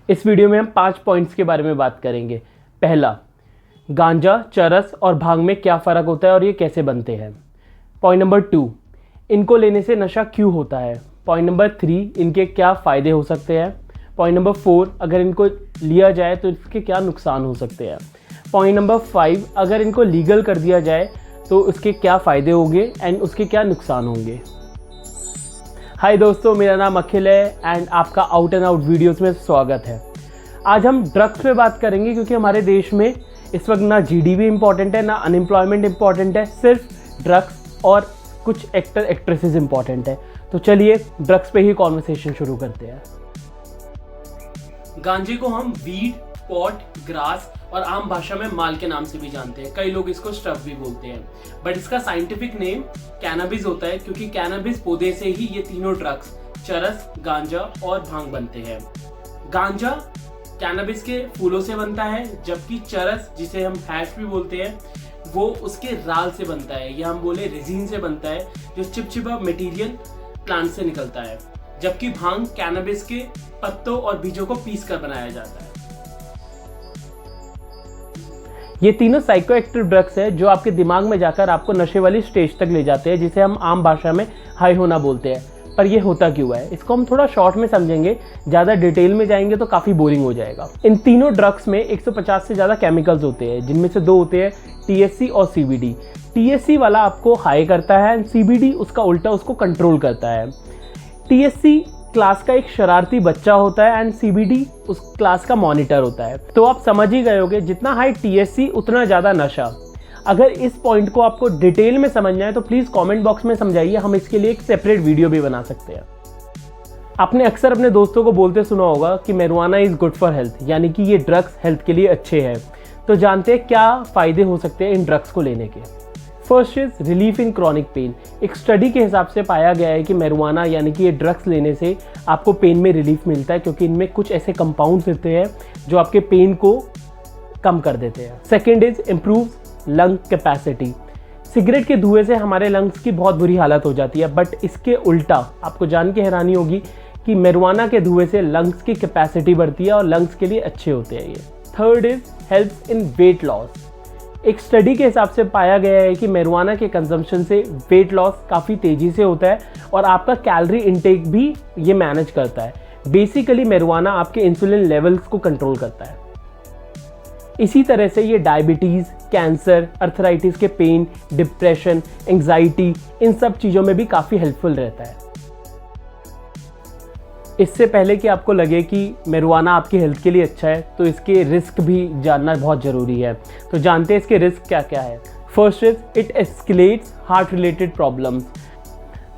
इस वीडियो में हम 5 पॉइंट्स के बारे में बात करेंगे। पहला, गांजा, चरस और भांग में क्या फ़र्क होता है और ये कैसे बनते हैं। पॉइंट नंबर 2, इनको लेने से नशा क्यों होता है। पॉइंट नंबर 3, इनके क्या फ़ायदे हो सकते हैं। पॉइंट नंबर 4, अगर इनको लिया जाए तो इसके क्या नुकसान हो सकते हैं। पॉइंट नंबर 5, अगर इनको लीगल कर दिया जाए तो उसके क्या फ़ायदे होंगे एंड उसके क्या नुकसान होंगे। हाय दोस्तों, मेरा नाम अखिल है एंड आपका आउट एंड आउट वीडियोस में स्वागत है। आज हम ड्रग्स पे बात करेंगे क्योंकि हमारे देश में इस वक्त ना जीडीपी इम्पॉर्टेंट है, ना अनएम्प्लॉयमेंट इम्पॉर्टेंट है, सिर्फ ड्रग्स और कुछ एक्टर एक्ट्रेसेस इम्पॉर्टेंट है। तो चलिए ड्रग्स पे ही कॉन्वर्सेशन शुरू करते हैं। गांजे को हम वीड, पॉट, ग्रास और आम भाषा में माल के नाम से भी जानते हैं। कई लोग इसको स्टफ भी बोलते हैं, बट इसका साइंटिफिक नेम कैनाबिस होता है क्योंकि कैनाबिस पौधे से ही ये तीनों ड्रग्स चरस, गांजा और भांग बनते हैं। गांजा कैनाबिस के फूलों से बनता है, जबकि चरस, जिसे हम हैश भी बोलते हैं, वो उसके राल से बनता है या हम बोले रेजिन से बनता है, जो चिपचिपा मटेरियल प्लांट से निकलता है। जबकि भांग कैनाबिस के पत्तों और बीजों को पीस कर बनाया जाता है। ये तीनों साइकोएक्टिव ड्रग्स है जो आपके दिमाग में जाकर आपको नशे वाली स्टेज तक ले जाते हैं, जिसे हम आम भाषा में हाई होना बोलते हैं। पर ये होता क्यों है, इसको हम थोड़ा शॉर्ट में समझेंगे। ज़्यादा डिटेल में जाएंगे तो काफ़ी बोरिंग हो जाएगा। इन तीनों ड्रग्स में 150 से ज़्यादा केमिकल्स होते हैं, जिनमें से 2 होते हैं THC और CBD। THC वाला आपको हाई करता है एंड CBD उसका उल्टा उसको कंट्रोल करता है। THC क्लास का एक शरारती बच्चा होता है एंड CBD उस क्लास का मॉनिटर होता है। तो आप समझ ही गए होंगे, जितना हाई THC उतना ज़्यादा नशा। अगर इस पॉइंट को आपको डिटेल में समझना है तो प्लीज़ कमेंट बॉक्स में समझाइए, हम इसके लिए एक सेपरेट वीडियो भी बना सकते हैं। आपने अक्सर अपने दोस्तों को बोलते सुना होगा कि marijuana is good for health, यानी कि ये ड्रग्स हेल्थ के लिए अच्छे हैं। तो जानते हैं क्या फ़ायदे हो सकते हैं इन ड्रग्स को लेने के। First is relief in chronic pain. एक स्टडी के हिसाब से पाया गया है कि मैरिजुआना यानी कि ये ड्रग्स लेने से आपको पेन में रिलीफ मिलता है, क्योंकि इनमें कुछ ऐसे कंपाउंड्स होते हैं जो आपके पेन को कम कर देते हैं। Second is improve lung capacity. Cigarette के धुएं से हमारे लंग्स की बहुत बुरी हालत हो जाती है, बट इसके उल्टा आपको जान के हैरानी होगी कि मैरिजुआना के धुएं से लंग्स की कैपेसिटी बढ़ती है और लंग्स के लिए अच्छे होते हैं ये। Third is help in weight loss. एक स्टडी के हिसाब से पाया गया है कि मैरिजुआना के कंजम्पशन से वेट लॉस काफ़ी तेज़ी से होता है और आपका कैलोरी इंटेक भी ये मैनेज करता है। बेसिकली मैरिजुआना आपके इंसुलिन लेवल्स को कंट्रोल करता है। इसी तरह से ये डायबिटीज़, कैंसर, अर्थराइटिस के पेन, डिप्रेशन, एंग्जाइटी, इन सब चीज़ों में भी काफ़ी हेल्पफुल रहता है। इससे पहले कि आपको लगे कि मैरिजुआना आपकी हेल्थ के लिए अच्छा है, तो इसके रिस्क भी जानना बहुत ज़रूरी है। तो जानते हैं इसके रिस्क क्या क्या है। First is it escalates heart related problems.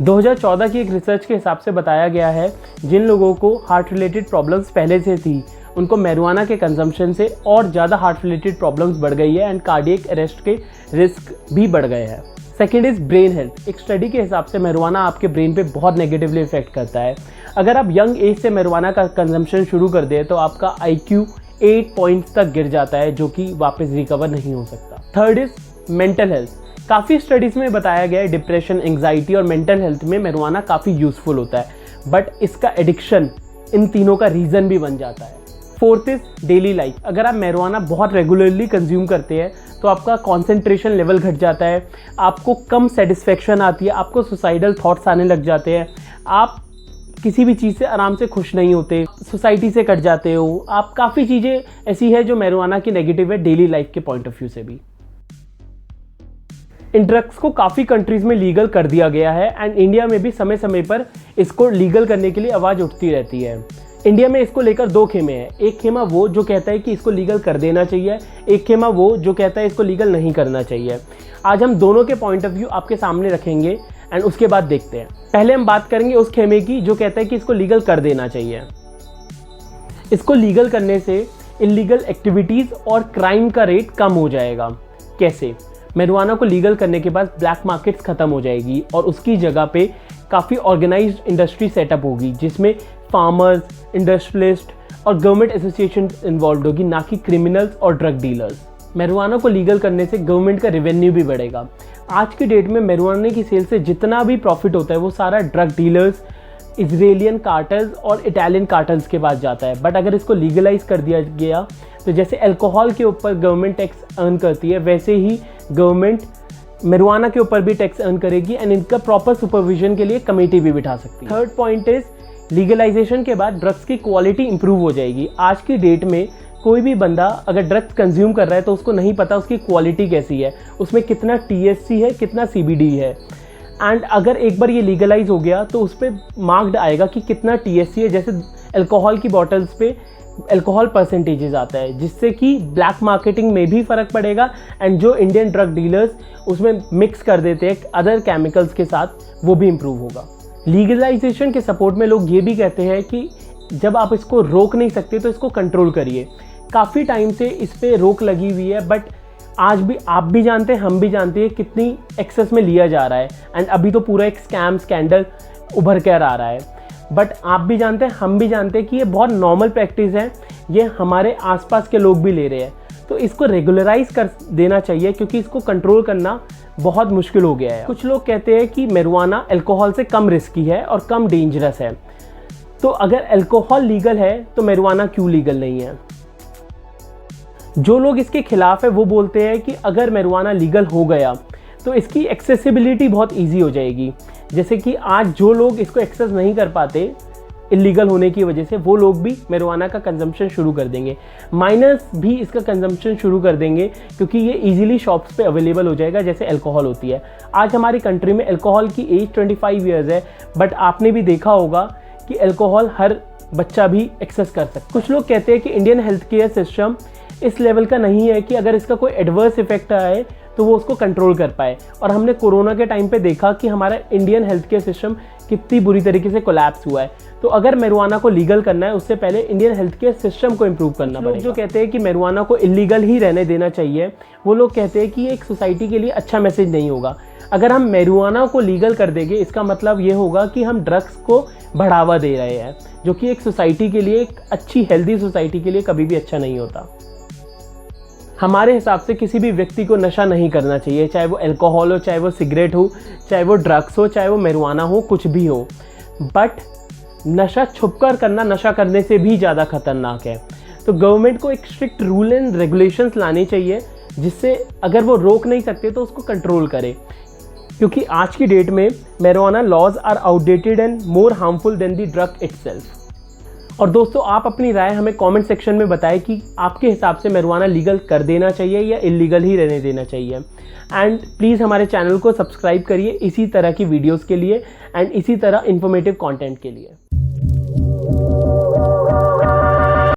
2014 की एक रिसर्च के हिसाब से बताया गया है, जिन लोगों को हार्ट रिलेटेड प्रॉब्लम्स पहले से थी, उनको मैरिजुआना के कंजम्पशन से और ज़्यादा हार्ट रिलेटेड प्रॉब्लम्स बढ़ गई है एंड कार्डियक अरेस्ट के रिस्क भी बढ़ गए हैं। Second is brain health. एक स्टडी के हिसाब से मैरिजुआना आपके ब्रेन पे बहुत नेगेटिवली इफेक्ट करता है। अगर आप यंग एज से मैरिजुआना का कंजम्पशन शुरू कर दें तो आपका IQ 8 पॉइंट्स तक गिर जाता है, जो कि वापस रिकवर नहीं हो सकता। Third is mental health. काफ़ी स्टडीज़ में बताया गया है डिप्रेशन, एंग्जाइटी और मेंटल हेल्थ में मैरिजुआना काफ़ी यूजफुल होता है, बट इसका एडिक्शन इन तीनों का रीज़न भी बन जाता है। Fourth is daily life. अगर आप मैरिजुआना बहुत रेगुलरली कंज्यूम करते हैं तो आपका कॉन्सेंट्रेशन लेवल घट जाता है, आपको कम सेटिस्फेक्शन आती है, आपको सुसाइडल थॉट्स आने लग जाते हैं, आप किसी भी चीज़ से आराम से खुश नहीं होते, सोसाइटी से कट जाते हो। आप काफ़ी चीज़ें ऐसी है जो मैरिजुआना की नेगेटिव है डेली लाइफ के पॉइंट ऑफ व्यू से भी। इन ड्रग्स को काफ़ी कंट्रीज़ में लीगल कर दिया गया है एंड इंडिया में भी समय समय पर इसको लीगल करने के लिए आवाज़ उठती रहती है। इंडिया में इसको लेकर 2 खेमे हैं। एक खेमा वो जो कहता है कि इसको लीगल कर देना चाहिए, एक खेमा वो जो कहता है इसको लीगल नहीं करना चाहिए। आज हम दोनों के पॉइंट ऑफ व्यू आपके सामने रखेंगे एंड उसके बाद देखते हैं। पहले हम बात करेंगे उस खेमे की जो कहता है कि इसको लीगल कर देना चाहिए। इसको लीगल करने से इलीगल एक्टिविटीज़ और क्राइम का रेट कम हो जाएगा। कैसे? मैरिजुआना को लीगल करने के बाद ब्लैक मार्केट्स खत्म हो जाएगी और उसकी जगह पे काफ़ी ऑर्गेनाइज्ड इंडस्ट्री सेटअप होगी, जिसमें फार्मर्स, इंडस्ट्रियलिस्ट और गवर्नमेंट एसोसिएशन इन्वॉल्व होगी, ना कि क्रिमिनल्स और ड्रग डीलर्स। मैरिजुआना को लीगल करने से गवर्नमेंट का रेवेन्यू भी बढ़ेगा। आज की डेट में मैरिजुआना की सेल से जितना भी प्रॉफिट होता है वो सारा ड्रग डीलर्स, इजरायलियन कार्टल्स और इटालियन कार्टल्स के पास जाता है। बट अगर इसको लीगलाइज कर दिया गया तो जैसे अल्कोहल के ऊपर गवर्नमेंट टैक्स अर्न करती है, वैसे ही गवर्नमेंट marijuana के ऊपर भी टैक्स अर्न करेगी एंड इनका प्रॉपर सुपरविजन के लिए कमेटी भी बिठा सकती है। थर्ड पॉइंट इज लीगलाइजेशन के बाद ड्रग्स की क्वालिटी इंप्रूव हो जाएगी। आज की डेट में कोई भी बंदा अगर ड्रग्स कंज्यूम कर रहा है तो उसको नहीं पता उसकी क्वालिटी कैसी है, उसमें कितना THC है, कितना CBD है। एंड अगर एक बार ये लीगलाइज हो गया तो उस पर मार्क्ड आएगा कि कितना THC है। जैसे अल्कोहल की बॉटल्स पे अल्कोहल परसेंटेजेस आता है, जिससे कि ब्लैक मार्केटिंग में भी फ़र्क पड़ेगा एंड जो इंडियन ड्रग डीलर्स उसमें मिक्स कर देते हैं अदर केमिकल्स के साथ, वो भी इम्प्रूव होगा। लीगलाइजेशन के सपोर्ट में लोग ये भी कहते हैं कि जब आप इसको रोक नहीं सकते तो इसको कंट्रोल करिए। काफ़ी टाइम से इस पर रोक लगी हुई है, बट आज भी आप भी जानते हैं, हम भी जानते हैं कितनी एक्सेस में लिया जा रहा है एंड अभी तो पूरा एक स्कैम स्कैंडल उभर कर आ रहा है। बट आप भी जानते हैं, हम भी जानते हैं कि ये बहुत नॉर्मल प्रैक्टिस है, ये हमारे आसपास के लोग भी ले रहे हैं। तो इसको रेगुलराइज कर देना चाहिए क्योंकि इसको कंट्रोल करना बहुत मुश्किल हो गया है। कुछ लोग कहते हैं कि marijuana अल्कोहल से कम रिस्की है और कम डेंजरस है। तो अगर अल्कोहल लीगल है तो marijuana क्यों लीगल नहीं है? जो लोग इसके खिलाफ है वो बोलते हैं कि अगर marijuana लीगल हो गया तो इसकी एक्सेसिबिलिटी बहुत ईजी हो जाएगी। जैसे कि आज जो लोग इसको एक्सेस नहीं कर पाते इलीगल होने की वजह से, वो लोग भी marijuana का कंजम्पशन शुरू कर देंगे। माइनर्स भी इसका कंजम्पशन शुरू कर देंगे क्योंकि ये इजीली शॉप्स पे अवेलेबल हो जाएगा जैसे अल्कोहल होती है। आज हमारी कंट्री में अल्कोहल की एज 25 ईयर्स है, बट आपने भी देखा होगा कि अल्कोहल हर बच्चा भी एक्सेस कर सकता है। कुछ लोग कहते हैं कि इंडियन हेल्थ केयर सिस्टम इस लेवल का नहीं है कि अगर इसका कोई एडवर्स इफेक्ट आए तो वो उसको कंट्रोल कर पाए। और हमने कोरोना के टाइम पे देखा कि हमारा इंडियन हेल्थ केयर सिस्टम कितनी बुरी तरीके से कोलैप्स हुआ है। तो अगर marijuana को लीगल करना है उससे पहले इंडियन हेल्थ केयर सिस्टम को इम्प्रूव करना पड़ेगा। जो कहते हैं कि marijuana को इलीगल ही रहने देना चाहिए, वो लोग कहते हैं कि ये एक सोसाइटी के लिए अच्छा मैसेज नहीं होगा। अगर हम marijuana को लीगल कर देंगे इसका मतलब ये होगा कि हम ड्रग्स को बढ़ावा दे रहे हैं, जो कि एक सोसाइटी के लिए, एक अच्छी हेल्दी सोसाइटी के लिए कभी भी अच्छा नहीं होता। हमारे हिसाब से किसी भी व्यक्ति को नशा नहीं करना चाहिए, चाहे वो अल्कोहल हो, चाहे वो सिगरेट हो, चाहे वो ड्रग्स हो, चाहे वो marijuana हो, कुछ भी हो। बट नशा छुपकर करना नशा करने से भी ज़्यादा खतरनाक है। तो गवर्नमेंट को एक स्ट्रिक्ट रूल एंड रेगुलेशंस लाने चाहिए जिससे अगर वो रोक नहीं सकते तो उसको कंट्रोल करे, क्योंकि आज की डेट में marijuana laws are outdated and more harmful than the drug itself. और दोस्तों, आप अपनी राय हमें कमेंट सेक्शन में बताएं कि आपके हिसाब से marijuana लीगल कर देना चाहिए या इलीगल ही रहने देना चाहिए। एंड प्लीज़ हमारे चैनल को सब्सक्राइब करिए इसी तरह की वीडियोस के लिए एंड इसी तरह इन्फॉर्मेटिव कंटेंट के लिए।